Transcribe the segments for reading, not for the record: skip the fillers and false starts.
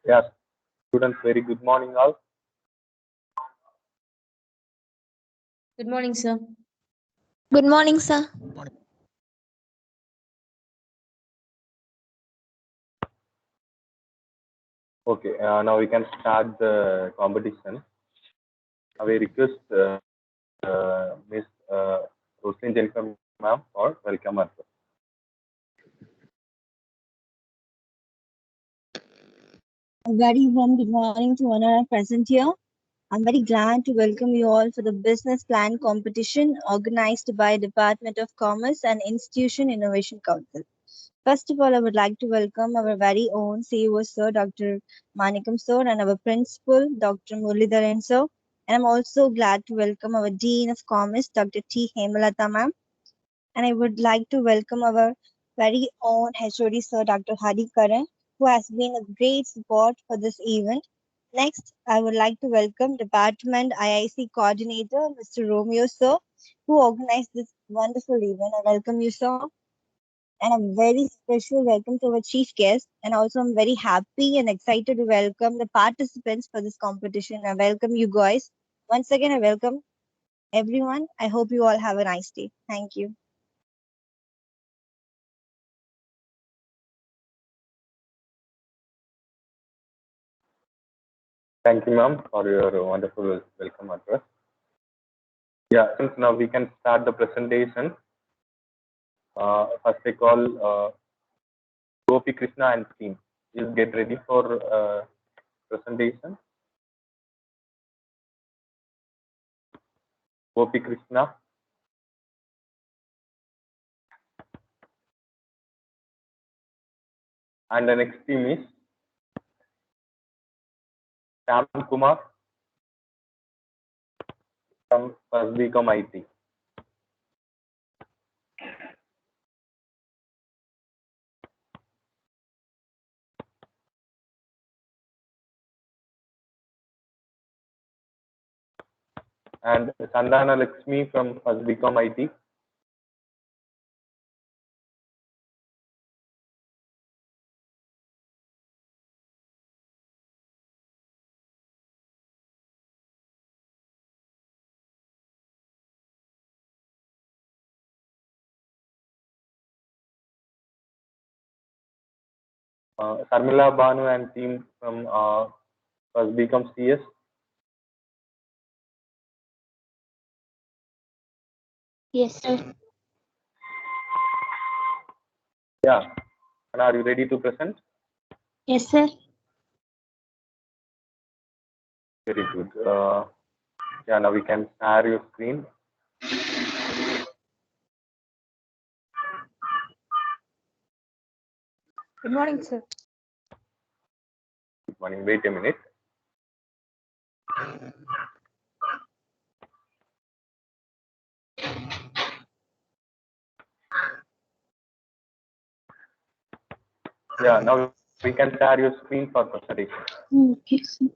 Yes, students, very good morning all. Good morning, sir. Good morning, sir. Okay, now we can start the competition. I will request Miss Roslyn Jennifer ma'am for welcome us. A very warm good morning to all our present here. I'm very glad to welcome you all for the business plan competition organized by Department of Commerce and Institution Innovation Council. First of all, I would like to welcome our very own CEO, Sir Dr. Manikam Sir, and our principal, Dr. Muralidharan Sir. And I'm also glad to welcome our Dean of Commerce, Dr.T.M.Hemalatha ma'am. And I would like to welcome our very own HOD Sir, Dr. Hadi Karan, who has been a great support for this event. Next, I would like to welcome Department IIC Coordinator, Mr. Romeo Sir, who organized this wonderful event. I welcome you, sir. And a very special welcome to our chief guest. And also, I'm very happy and excited to welcome the participants for this competition. I welcome you guys. Once again, I welcome everyone. I hope you all have a nice day. Thank you. Thank you, ma'am, for your wonderful welcome address. Yeah, since now we can start the presentation. First, I call Gopi Krishna and team. Please get ready for presentation. Gopi Krishna. And the next team is Sam Kumar from First BCom IT. And Sandana Lakshmi from First BCom IT. Sarmila Banu and team from First BCom CS. Yes, sir. Yeah. And are you ready to present? Yes, sir. Very good. Yeah, now we can share your screen. Good morning, sir. Good morning. Wait a minute. Yeah, now we can share your screen for presentation. Okay, sir.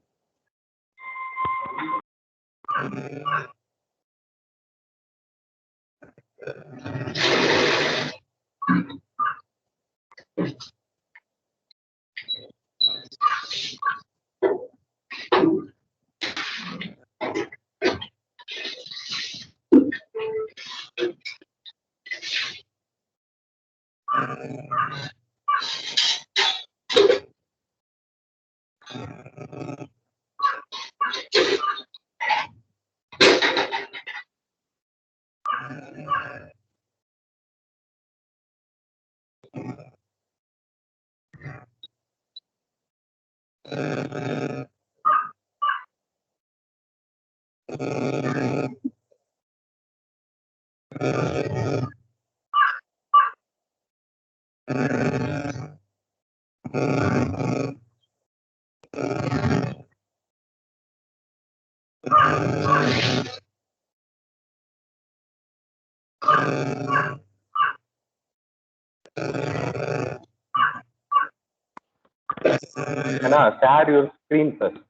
Anna, share your screen first.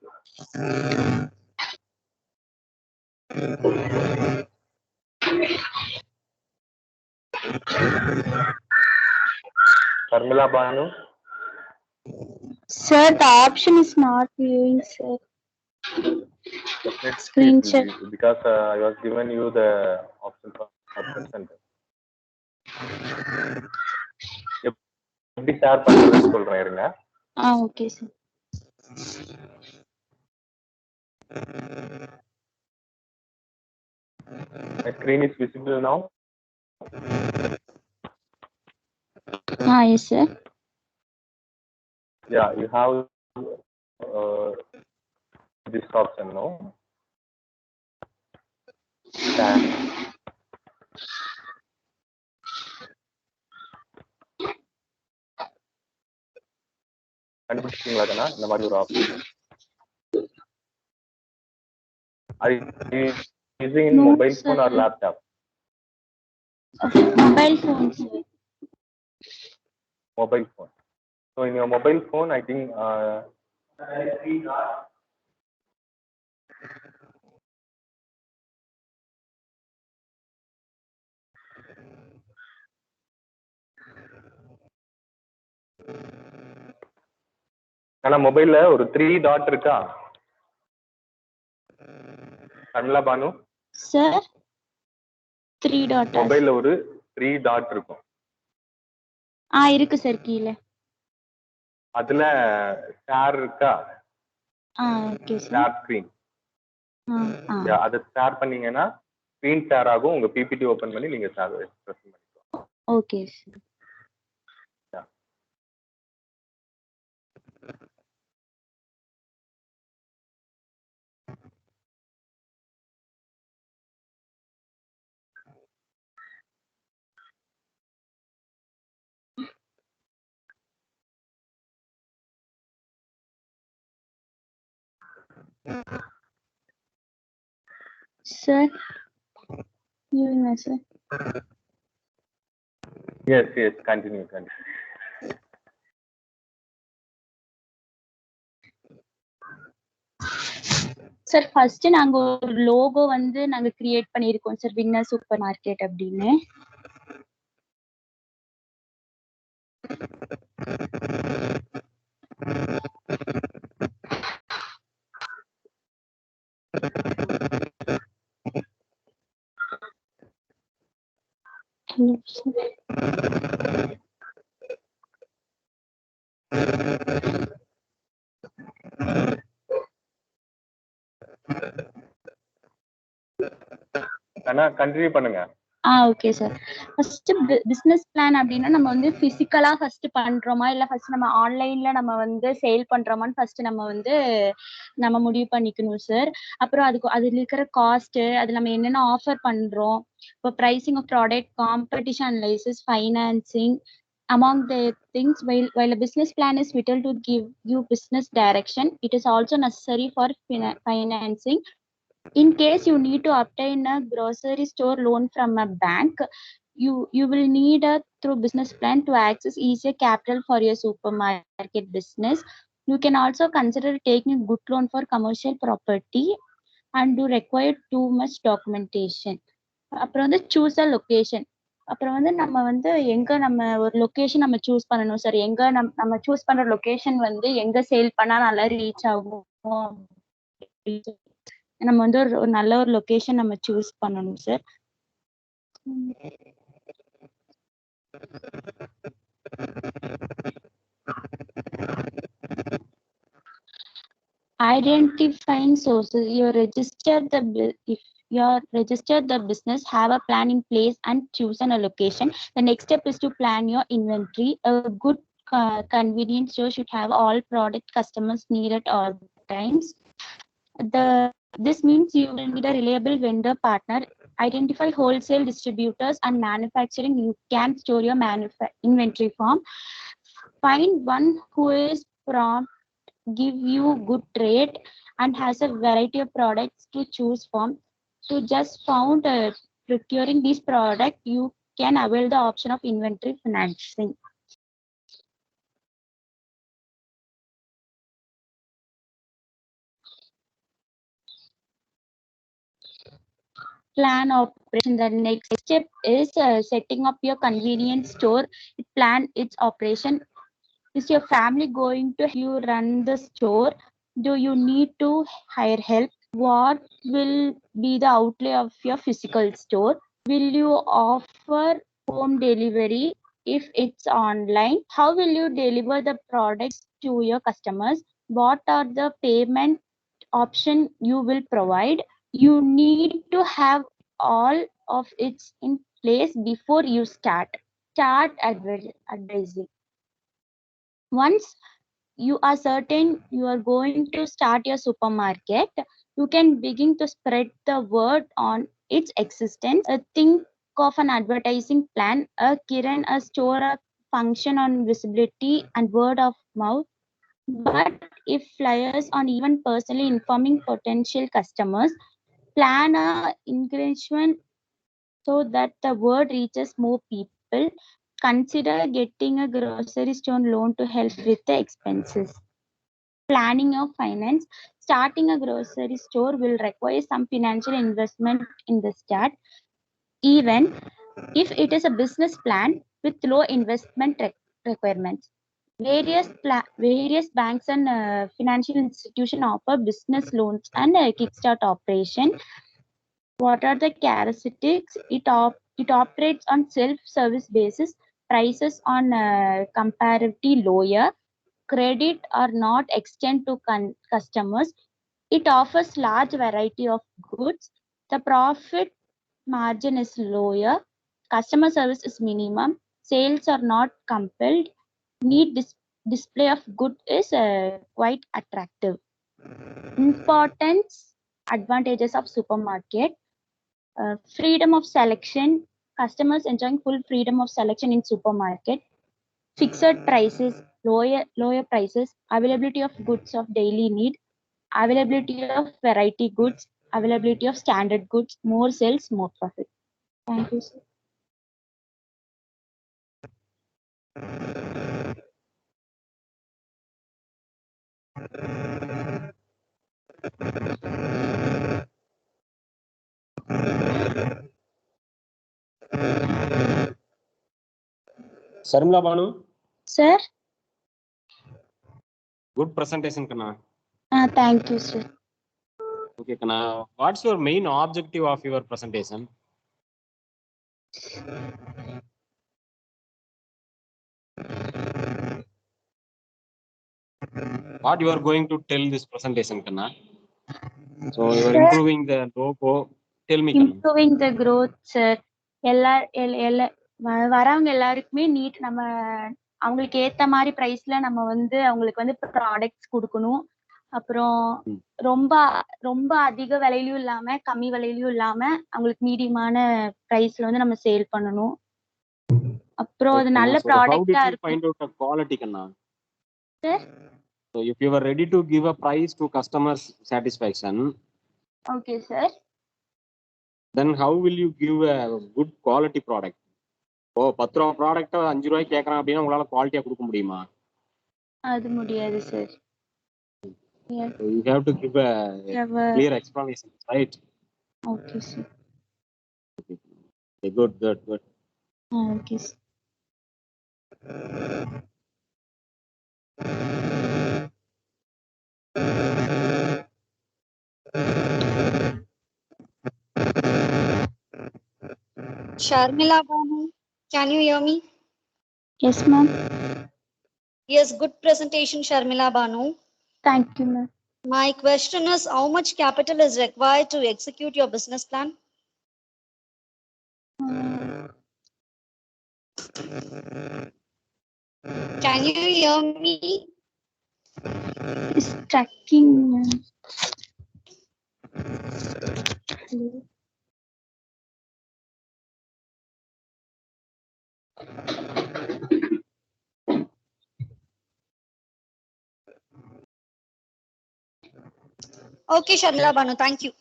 Sarmila Banu. Sir, the option is not viewing, sir. Let's see Screen share. because I was given you the option for present. எப்படி share பண்றதுன்னு சொல்றேன் இருங்க. Okay, sir. My screen is visible now. Yes, sir. Yeah, you have this option, no? கண்டுபிடிச்சிங்களா கண்ணா இந்த மாதிரி ஒரு option? Are you using in No, mobile sir. phone or laptop? Mobile phone, sir. Mobile phone. So in your mobile phone, I think ஆனா மொபைல்ல ஒரு 3 dot இருக்கா கண்ணலா Banu? Sir, 3 dot. மொபைல்ல ஒரு 3 dot இருக்கும். இருக்கு சார் கீழ. அதுல ஷேர் இருக்கா? Okay sir. Share screen. அதை ஷேர் பண்ணீங்கன்னா ஸ்கிரீன் ஷேர் ஆகும். உங்க பிபிடி ஓபன் பண்ணி நீங்க ஷேர் பிரசன்ட் பண்ணிக்கலாம். Okay sir. Sir, you sir. Yes, continue. Sir first நாங்க ஒரு லோகோ வந்து நாங்க கிரியேட் பண்ணிருக்கோம் சார், வின்னர் சூப்பர் மார்க்கெட் அப்படின்னு. அண்ணா கண்டினியூ பண்ணுங்க. Okay sir. First business plan அப்படின்னா நம்ம வந்து பிசிக்கலா ஃபர்ஸ்ட் பண்றோமா இல்ல ஃபர்ஸ்ட் நம்ம ஆன்லைன்ல நம்ம வந்து சேல் பண்றோமான்னு ஃபர்ஸ்ட் நம்ம முடிவு பண்ணிக்கணும் சார். அப்புறம் அதுல இருக்கிற காஸ்ட், அது நம்ம என்னென்ன ஆஃபர் பண்றோம், இப்போ pricing of product, competition analysis, financing, among the things. While a business plan is vital to give you business direction, it is also necessary for financing. In case you need to obtain a grocery store loan from a bank, you will need a through business plan to access easier capital for your supermarket business. You can also consider taking a good loan for commercial property and do require too much documentation. அப்புறம் வந்து choose a location. அப்புறம் வந்து நம்ம வந்து எங்க நம்ம ஒரு location நம்ம சூஸ் பண்ணணும் சார். எங்க நம்ம சூஸ் பண்ற லொகேஷன் வந்து எங்க சேல் பண்ணா நல்லா ரீச் ஆகும், நம்ம வந்து ஒரு நல்ல ஒரு லொகேஷன் நம்ம சூஸ் பண்ணணும் sir. Identifying sources. If you're registered the business, have a plan in place and chosen a location. The next step is to plan your inventory. A good convenience store should have all product customers need at all times. This means you will need a reliable vendor partner. Identify wholesale distributors and manufacturing. You can store your inventory from. Find one who is prompt, give you good rate, and has a variety of products to choose from. To just found procuring these products, you can avail the option of inventory financing. Plan operation. The next step is setting up your convenience store. Plan its operation. Is your family going to help you run the store? Do you need to hire help? What will be the outlay of your physical store? Will you offer home delivery if it's online? How will you deliver the products to your customers? What are the payment option you will provide? You need to have all of it in place before you start advertising. Once you are certain you are going to start your supermarket, you can begin to spread the word on its existence. Think of an advertising plan, a Kiran, a store, a function on visibility and word of mouth. But if flyers on even personally informing potential customers, plan a engagement so that the word reaches more people. Consider getting a grocery store loan to help with the expenses. Planning your finance. Starting a grocery store will require some financial investment in the start, even if it is a business plan with low investment requirements. Various banks and financial institutions offer business loans and kickstart operation. What are the characteristics? It operates on self-service basis. Prices on comparatively lower. Credit are not extended to customers. It offers large variety of goods. The profit margin is lower. Customer service is minimum. Sales are not compelled. Neat display of good is quite attractive. Importance advantages of supermarket. Freedom of selection. Customers enjoying full freedom of selection in supermarket. Fixed prices, lower prices, availability of goods of daily need, availability of variety goods, availability of standard goods, more sales, more profit. Thank you, sir. Sharmila Banu. Sir? Good presentation, Kana. Thank you, sir. Okay, Kana. What's your main objective of your presentation? What you are going to tell this presentation, Kana? So you are improving the logo. Tell me, Kana. Improving the growth, sir. வரவங்க எல்லாருக்குமே NEET நம்ம அவங்களுக்கு ஏத்த மாதிரி பிரைஸ்ல நம்ம வந்து அவங்களுக்கு வந்து ப்ராடக்ட்ஸ் கொடுக்கணும். அப்புறம் ரொம்ப ரொம்ப அதிக விலையிலயும் இல்லாம கம்மி விலையிலயும் இல்லாம அவங்களுக்கு மீடியமான பிரைஸ்ல வந்து நம்ம சேல் பண்ணணும். அப்புறம் அது நல்ல ப்ராடக்ட்டா இருக்கும். Find out the quality, Kana. Sir? So if you are ready to give a price to customers' satisfaction. Okay, sir. Then how will you give a good quality product? ஓ 10 ரூபாய் ப்ராடக்ட் 5 ரூபாய்க்கு கேக்குறான் அப்படினா உங்களால குவாலிட்டியா கொடுக்க முடியுமா? அது முடியாது sir. You have to give a clear explanation, right? Okay, sir. Okay, good. Okay, sir. Sharmila Banu, can you hear me? Yes, ma'am. Yes, good presentation, Sharmila Banu. Thank you, ma'am. My question is, how much capital is required to execute your business plan? Can you hear me? It's tracking. Okay, Sharmila Banu, thank you.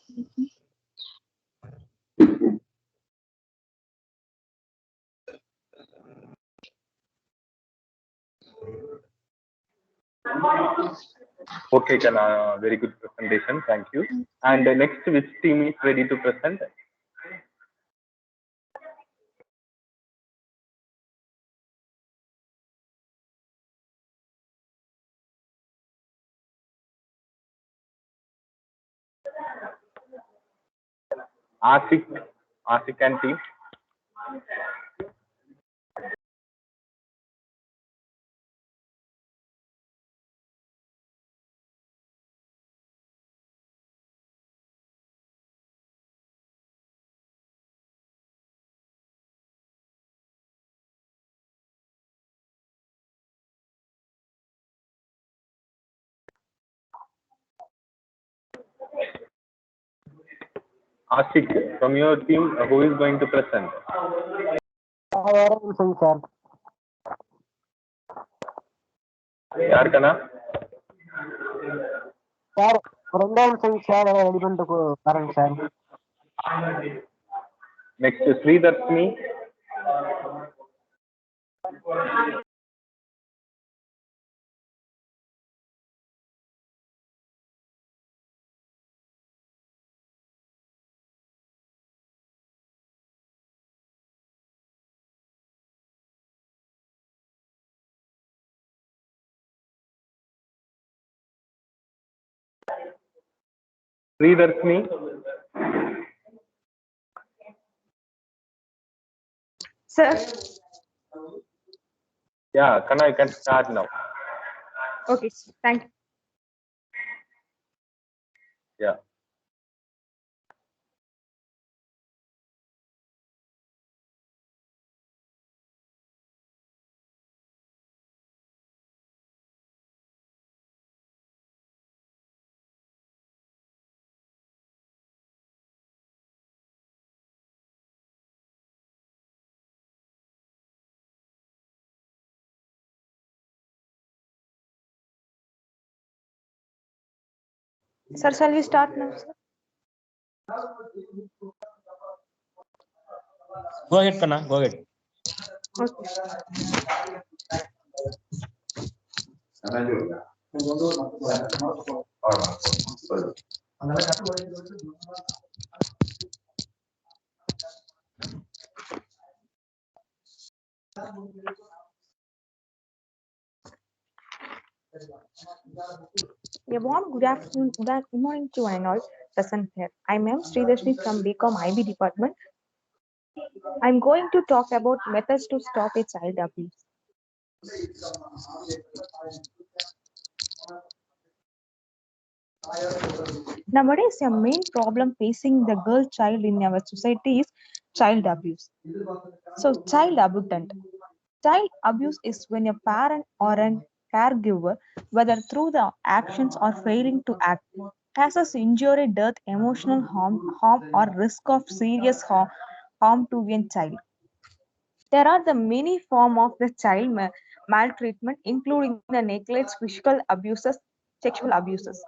Okay, Kana, very good presentation. Thank you. And next, which team is ready to present? Asik, Asik and team. Asik, from your team, who is going to present? யாருக்கண்ணா? Sir ரெண்டாவது size sir ready பண்ணிட்டு வரேங்க sir. Next, Sridarshini. Sridarshini. Sir. Yeah, Kanna, you can start now. Okay, thank you. Yeah. Sir, shall we start now, sir? Go ahead, Kanna. Go ahead. Okay. A warm good afternoon, good morning to one and all present here. I'm M. Sridarshini from BCom IB department. I'm going to talk about methods to stop a child abuse. Nowadays, a main problem facing the girl child in our society is child abuse. So, child abusement. Child abuse is when a parent or a caregiver, whether through the actions or failing to act, causes injury, death, emotional harm or risk of serious harm to a child. There are the many forms of the child maltreatment, including the neglect, physical abuses, sexual abuses.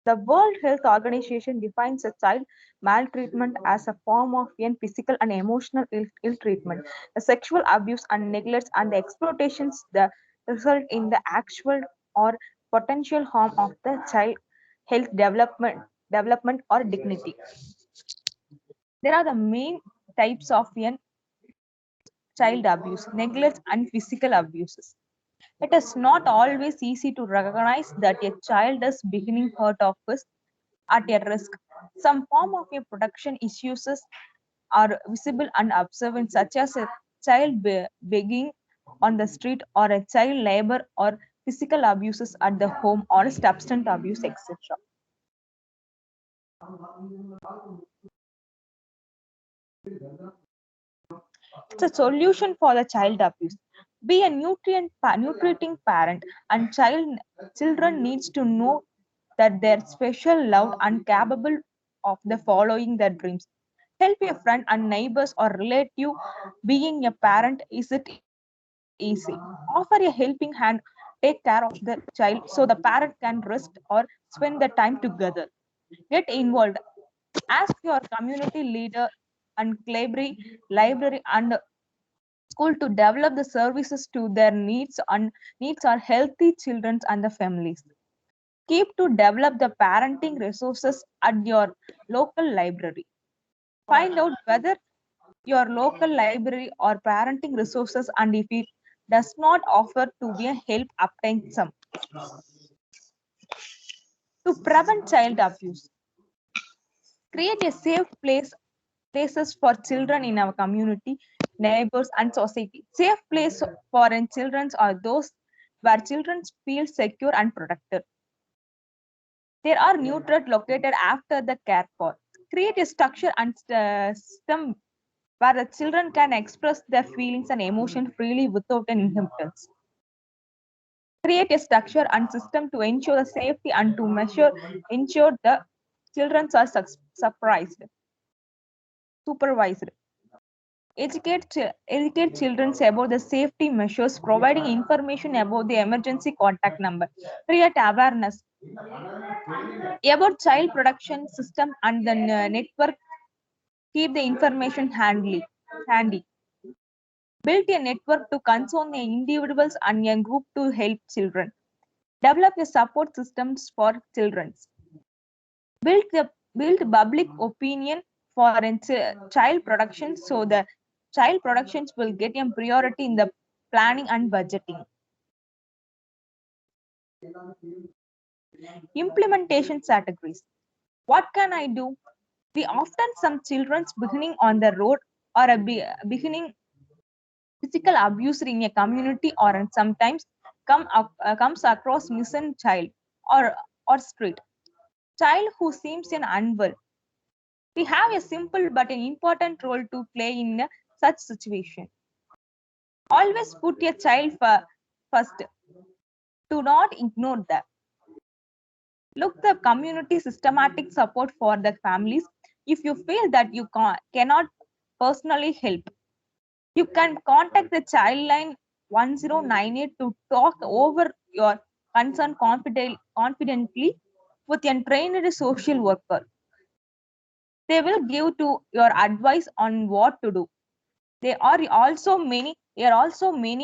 The World Health Organization defines a child maltreatment as a form of physical and emotional ill treatment, the sexual abuse and neglect and the exploitations that result in the actual or potential harm of the child health development or dignity. There are the main types of child abuse, neglect and physical abuses. It is not always easy to recognize that a child is beginning hurt of us at a risk. Some form of a protection issues are visible and observed, such as a child begging on the street or a child labor or physical abuses at the home or substance abuse, etc. It's a solution for the child abuse. Be a nurturing parent, and children needs to know that they're special, loved, and capable of the following their dreams. Help your friend and neighbors or relative. Being a parent isn't easy. Offer a helping hand. Take care of the child so the parent can rest or spend the time together. Get involved. Ask your community leader and library and school to develop the services to their needs are healthy children and the families. Keep to develop the parenting resources at your local library. Find out whether your local library or parenting resources, and if it does not offer to be a help, obtain some. To prevent child abuse, create a safe place places for children in our community, neighbors, and society. Safe place for children are those where children feel secure and protected. There are neutrals located after the care part. Create a structure and system where the children can express their feelings and emotion freely without an inhibitions. Create a structure and system to ensure the safety and to ensure the children are supervised. Educate children about the safety measures, providing information about the emergency contact number. Create awareness about child protection system and the network. Keep the information handy. Build a network to concern the individuals and a group to help children. Develop a support systems for children. Build public opinion for child protection, so the child protections will get a priority in the planning and budgeting. Implementation categories. What can I do? We often some children's beginning on the road or beginning physical abuse in a community or sometimes comes across missing child or street child who seems an unwell. We have a simple but an important role to play in such situation. Always put your child first. Do not ignore them. Look the community systematic support for the families. If you feel that you cannot personally help, you can contact the child line 1098 to talk over your concern confidently with a trained social worker. They will give to your advice on what to do. There are also many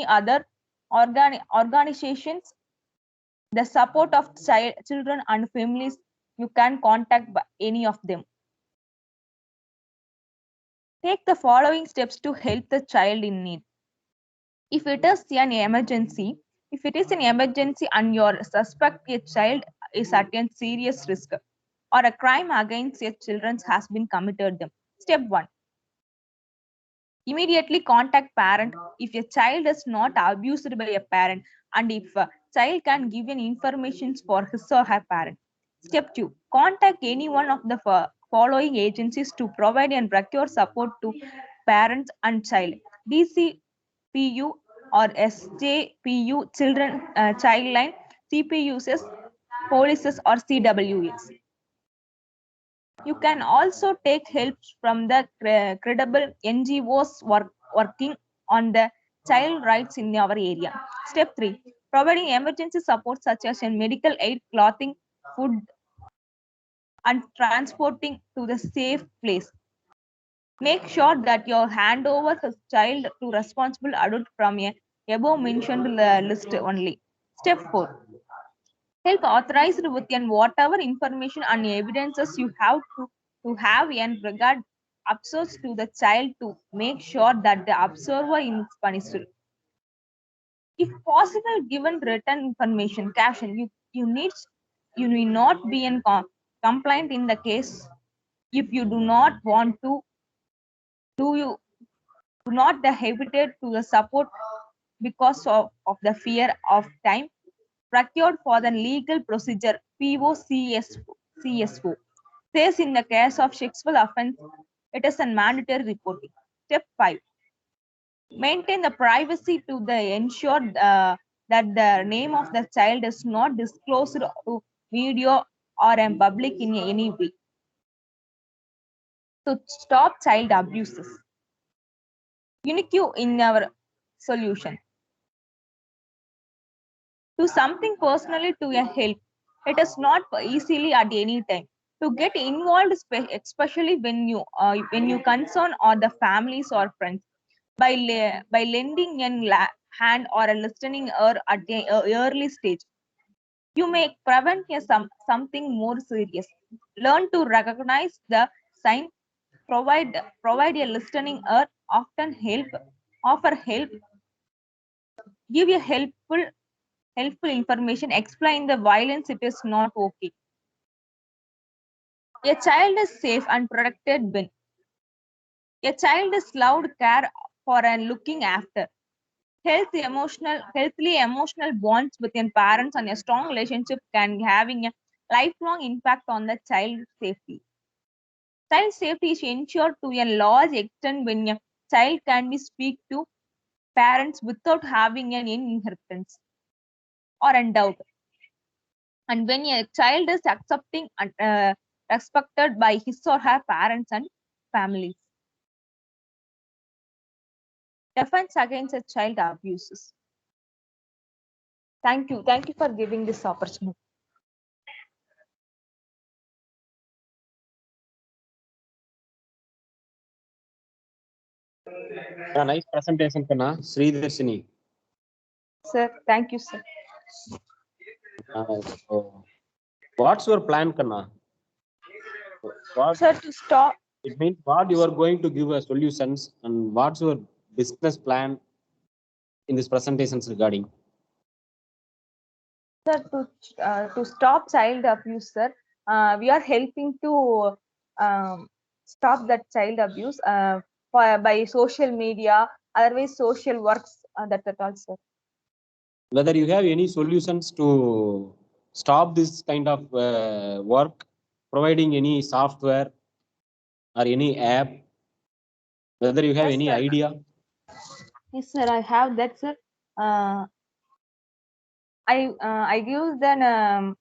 other organizations the support of children and families. You can contact any of them. Take the following steps to help the child in need. If it is an emergency, and your suspect a child is at a serious risk or a crime against your children has been committed them. Step 1. Immediately contact parent if a child is not abused by a parent and if a child can give an information for his or her parent. Step 2. Contact any one of the following agencies to provide and procure support to parents and child. DCPU or SJPU, children child line, CPUs, policies or CWS. You can also take help from the credible NGOs working on the child rights in our area. Step 3. Providing emergency support such as medical aid, clothing, food, and transporting to the safe place. Make sure that you hand over his child to responsible adult from a above mentioned list only. Step 4. Help authorized with whatever information and evidences you have to have in regard observes to the child to make sure that the observer is punished. If possible, given written information, caption, you need not be in complaint in the case. If you do not want to, you do not hesitate to the support because of the fear of time procured for the legal procedure POCSO says in the case of sexual offense, it is a mandatory reporting. Step 5. Maintain the privacy to ensure that the name of the child is not disclosed to media or in public in any way. To stop child abuses. Unique in our solution. To something personally to a help. It is not easily at any time. To get involved, especially when you concern or the families or friends, by lending a hand or a listening ear at the early stage, you may prevent something more serious. Learn to recognize the sign. Provide a listening ear. Offer help. Give a helpful information. Explain the violence. It is not okay. A child is safe and protected when A child is loved, care for, and looking after. Healthy emotional bonds within parents and a strong relationship can having a lifelong impact on the child safety. Child safety is ensured to a large extent when a child can be speak to parents without having an inheritance or a doubt. And when a child is accepting and respected by his or her parents and families. Defense against a child abuses. Thank you. Thank you for giving this opportunity. Nice presentation, Kanna. Sridarshini. Sir, thank you, sir. So what's your plan, Kanna? What, sir, to stop. It means what you are going to give us solutions and what's your business plan in this presentations regarding? Sir, to stop child abuse, sir, we are helping to stop that child abuse by social media, otherwise social works, that all, sir. Whether you have any solutions to stop this kind of work, providing any software or any app, whether you have Yes, any sir. idea? Yes, sir, I have that, sir. I give them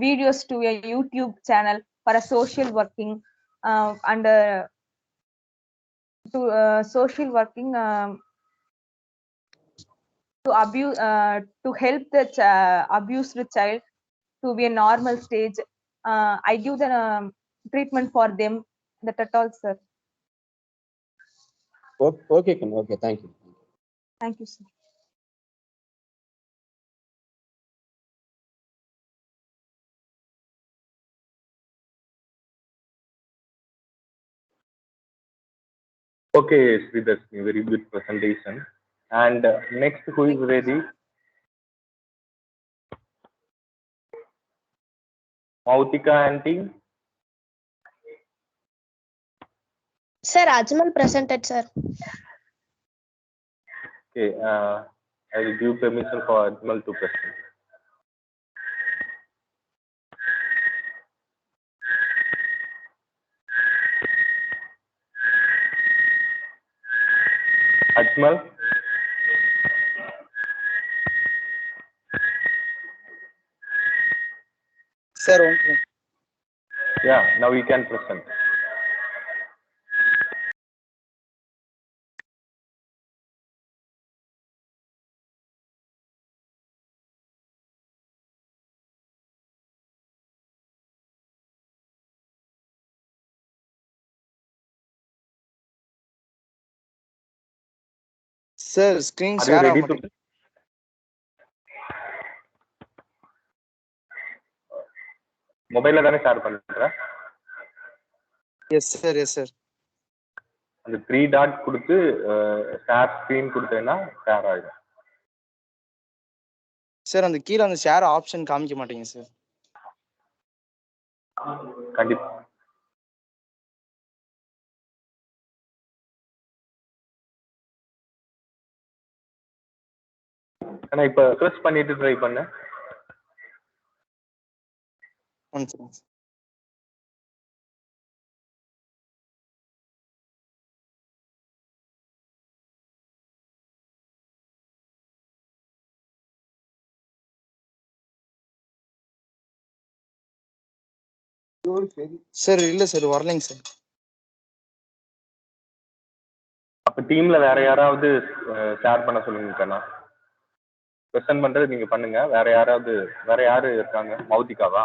videos to a YouTube channel for a social working and to social working to abuse to help the abused child to be a normal stage. I give the treatment for them. That at all, sir. Okay, okay, thank you. Thank you, sir. Okay, Sridarshini, very good presentation. And next, who is ready? Mautika auntie. Sir, Ajmal presented, sir. Okay, I will give permission for Ajmal to present. Ajmal. Sir, one second. Yeah, now we can present. Sir, screen Are you share ready ஆக to? மாட்டேங்குது. மொபைல்ல தானே share பண்ற? Yes, sir, yes, sir. அந்த 3 dot கொடுத்து share screen கொடுத்தேன்னா share ஆயிடும். Sir அந்த கீழ அந்த ஷேர் ஆப்ஷன் காமிக்க மாட்டேங்குது சார். கண்டிப்பா. ஆனா இப்ப ப்ரெஸ் பண்ணிட்டு ட்ரை பண்ணு. One second. சார் இல்ல சார் வரலைங்க சார். அப்ப டீம்ல வேற யாராவது ஷேர் பண்ண சொல்லுங்க கண்ணா. பிரசன்ட் பண்றது நீங்க பண்ணுங்க. வேற யாரு இருக்காங்க? மௌதிகாவா?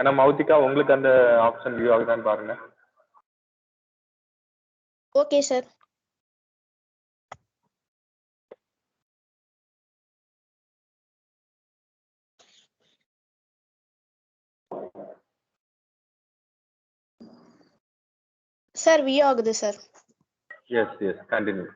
ஆனா மௌதிகா உங்களுக்கு அந்த ஆப்ஷன் வியூ ஆகுதான்னு பாருங்க. Okay, sir. Sir, we ஆகுது sir. Yes, continue.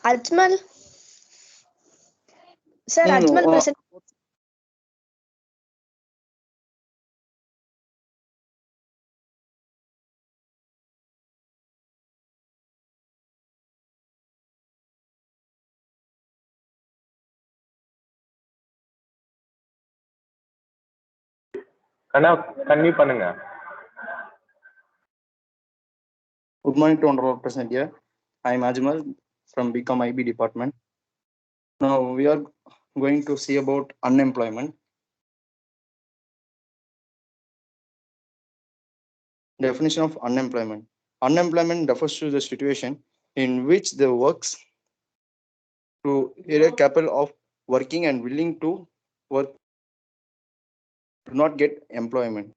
Ajmal. Sir, No, Ajmal no. present. Continue பண்ணுங்க. Good morning to honorable present here. I am Ajmal from BCom IB department. Now we are going to see about unemployment. Definition of unemployment. Unemployment refers to the situation in which the works to either capable of working and willing to work do not get employment.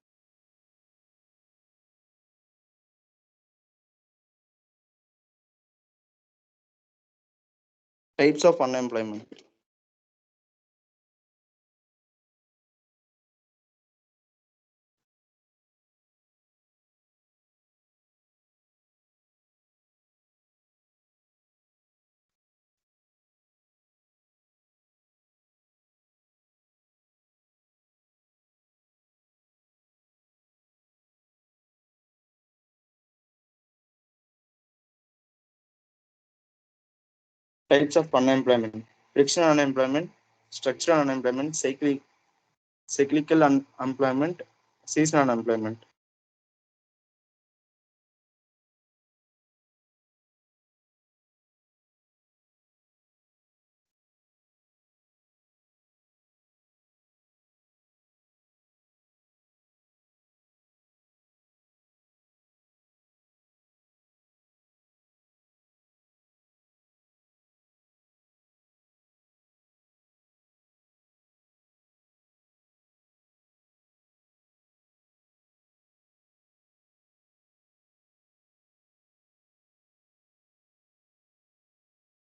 Types of unemployment. Types of unemployment. Frictional unemployment, structural unemployment, cyclical unemployment, seasonal unemployment.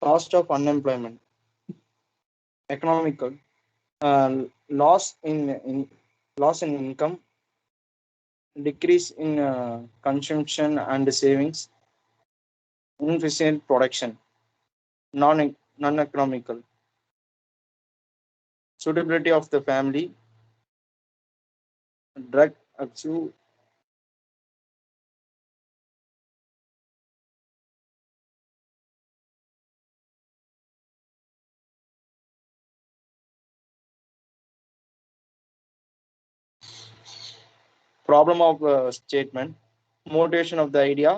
Cost of unemployment. Economical. Loss in income, decrease in consumption and savings, inefficient production, non-economical. Suitability of the family, drug abuse, problem of statement, motivation of the idea,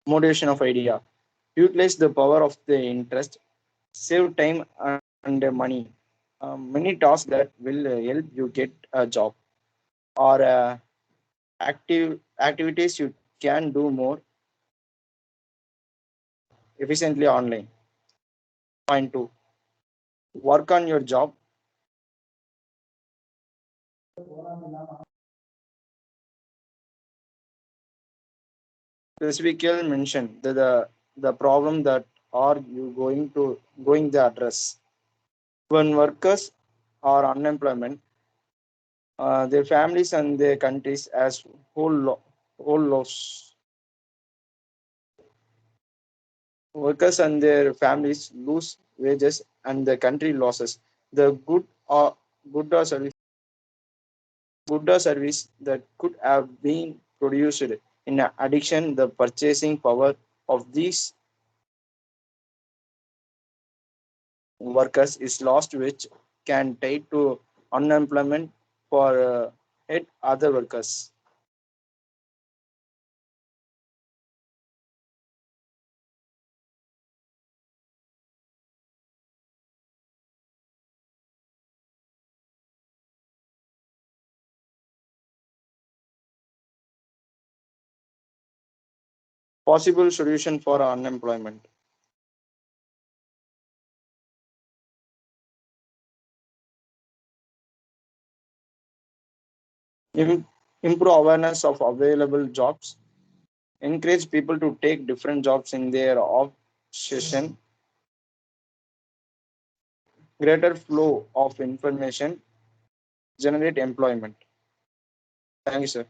motivation of idea, utilize the power of the interest, save time and money. Many tasks that will help you get a job or activities you can do more efficiently online. Point two, work on your job. Specifically mention the problem that are you going to address. When workers are unemployment, their families and their countries as whole loss. Workers and their families lose wages and the country losses the good or service that could have been produced. In addition, the purchasing power of these workers is lost, which can lead to unemployment for other workers. Possible solution for unemployment. Improve awareness of available jobs, encourage people to take different jobs in their off session, greater flow of information, generate employment. Thank you, sir.